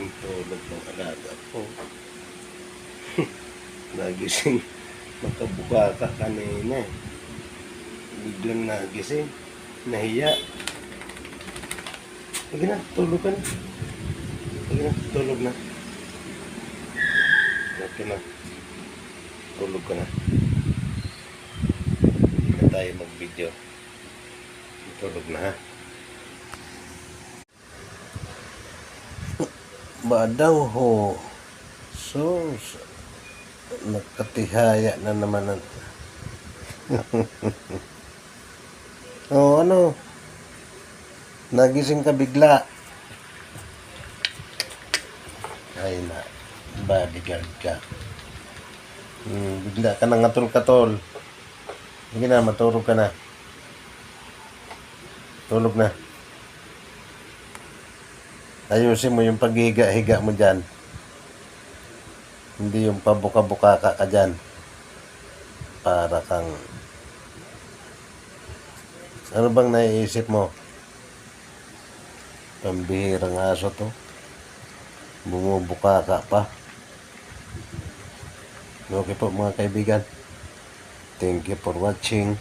yung tulog ng alaga ko. Nagising, makabuka ka kanina. Biglang nagising, nahiya. Sige na, tulog ka na. Sige na, tulog na. Okay na. Tulog ka na. Hindi na tayo mag-video. Tulog na ha. Badaw ho. So, nagkatihaya na naman. Oh, ano? Nagising ka bigla. Ay na, bodyguard ka. Bigla ka nang atol-katol. Sige na, matulog ka na. Tulog na. Ayusin mo yung paghiga-higa mo dyan. Hindi yung pabuka-buka ka dyan. Para kang... Ano bang naiisip mo? Pambihirang aso to. Bumubuka ka pa. Okay po mga kaibigan. Thank you for watching.